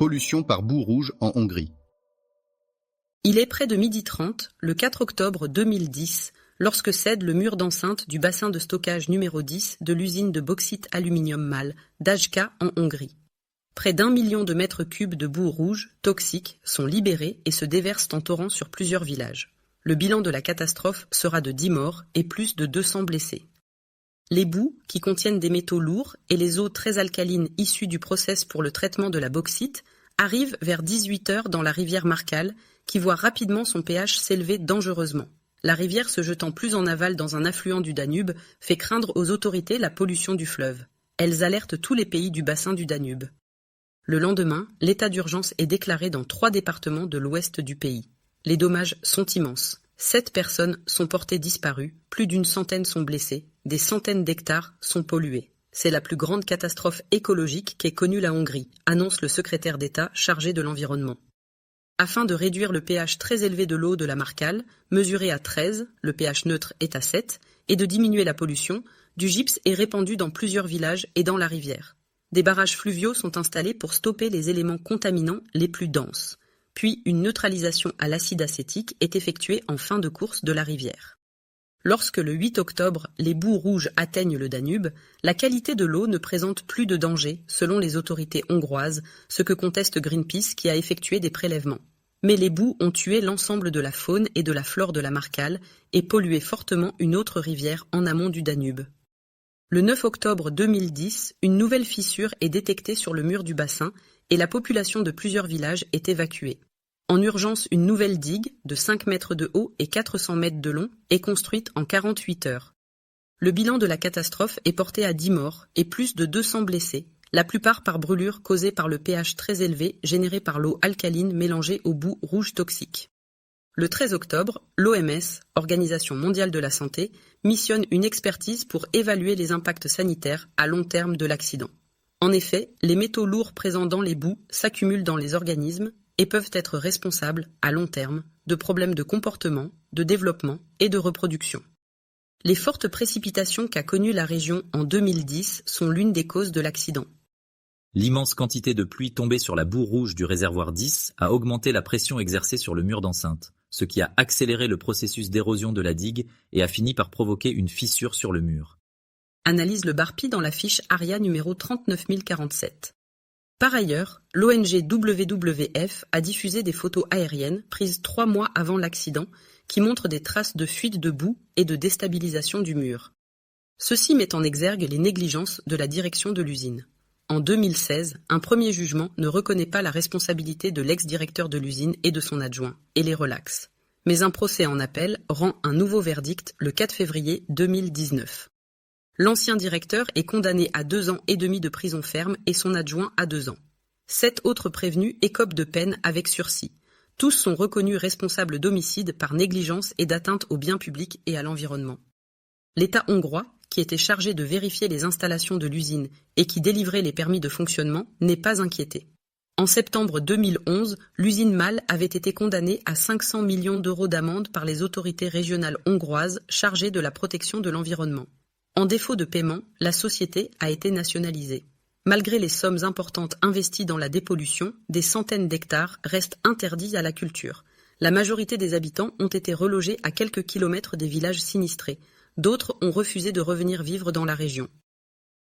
Pollution par boue rouge en Hongrie. Il est près de 12h30, le 4 octobre 2010, lorsque cède le mur d'enceinte du bassin de stockage numéro 10 de l'usine de bauxite aluminium MAL d'Ajka en Hongrie. Près d'1 million de mètres cubes de boue rouge, toxiques, sont libérés et se déversent en torrent sur plusieurs villages. Le bilan de la catastrophe sera de 10 morts et plus de 200 blessés. Les boues, qui contiennent des métaux lourds, et les eaux très alcalines issues du process pour le traitement de la bauxite, arrivent vers 18h dans la rivière Marcal, qui voit rapidement son pH s'élever dangereusement. La rivière se jetant plus en aval dans un affluent du Danube fait craindre aux autorités la pollution du fleuve. Elles alertent tous les pays du bassin du Danube. Le lendemain, l'état d'urgence est déclaré dans 3 départements de l'ouest du pays. Les dommages sont immenses. 7 personnes sont portées disparues, plus d'une centaine sont blessées, des centaines d'hectares sont pollués. C'est la plus grande catastrophe écologique qu'ait connue la Hongrie, annonce le secrétaire d'État chargé de l'environnement. Afin de réduire le pH très élevé de l'eau de la Marcal, mesuré à 13, le pH neutre est à 7, et de diminuer la pollution, du gypse est répandu dans plusieurs villages et dans la rivière. Des barrages fluviaux sont installés pour stopper les éléments contaminants les plus denses. Puis une neutralisation à l'acide acétique est effectuée en fin de course de la rivière. Lorsque le 8 octobre, les boues rouges atteignent le Danube, la qualité de l'eau ne présente plus de danger, selon les autorités hongroises, ce que conteste Greenpeace qui a effectué des prélèvements. Mais les boues ont tué l'ensemble de la faune et de la flore de la Marcal et pollué fortement une autre rivière en amont du Danube. Le 9 octobre 2010, une nouvelle fissure est détectée sur le mur du bassin et la population de plusieurs villages est évacuée. En urgence, une nouvelle digue, de 5 mètres de haut et 400 mètres de long, est construite en 48 heures. Le bilan de la catastrophe est porté à 10 morts et plus de 200 blessés, la plupart par brûlures causées par le pH très élevé généré par l'eau alcaline mélangée aux boues rouges toxiques. Le 13 octobre, l'OMS, Organisation mondiale de la santé, missionne une expertise pour évaluer les impacts sanitaires à long terme de l'accident. En effet, les métaux lourds présents dans les boues s'accumulent dans les organismes et peuvent être responsables, à long terme, de problèmes de comportement, de développement et de reproduction. Les fortes précipitations qu'a connues la région en 2010 sont l'une des causes de l'accident. L'immense quantité de pluie tombée sur la boue rouge du réservoir 10 a augmenté la pression exercée sur le mur d'enceinte, ce qui a accéléré le processus d'érosion de la digue et a fini par provoquer une fissure sur le mur. Analyse le Barpi dans la fiche ARIA numéro 39047. Par ailleurs, l'ONG WWF a diffusé des photos aériennes prises 3 mois avant l'accident qui montrent des traces de fuite de boue et de déstabilisation du mur. Ceci met en exergue les négligences de la direction de l'usine. En 2016, un premier jugement ne reconnaît pas la responsabilité de l'ex-directeur de l'usine et de son adjoint, et les relaxe. Mais un procès en appel rend un nouveau verdict le 4 février 2019. L'ancien directeur est condamné à 2 ans et demi de prison ferme et son adjoint à 2 ans. 7 autres prévenus écopent de peine avec sursis. Tous sont reconnus responsables d'homicide par négligence et d'atteinte aux biens publics et à l'environnement. L'État hongrois, qui était chargé de vérifier les installations de l'usine et qui délivrait les permis de fonctionnement, n'est pas inquiété. En septembre 2011, l'usine MAL avait été condamnée à 500 millions d'euros d'amende par les autorités régionales hongroises chargées de la protection de l'environnement. En défaut de paiement, la société a été nationalisée. Malgré les sommes importantes investies dans la dépollution, des centaines d'hectares restent interdits à la culture. La majorité des habitants ont été relogés à quelques kilomètres des villages sinistrés. D'autres ont refusé de revenir vivre dans la région.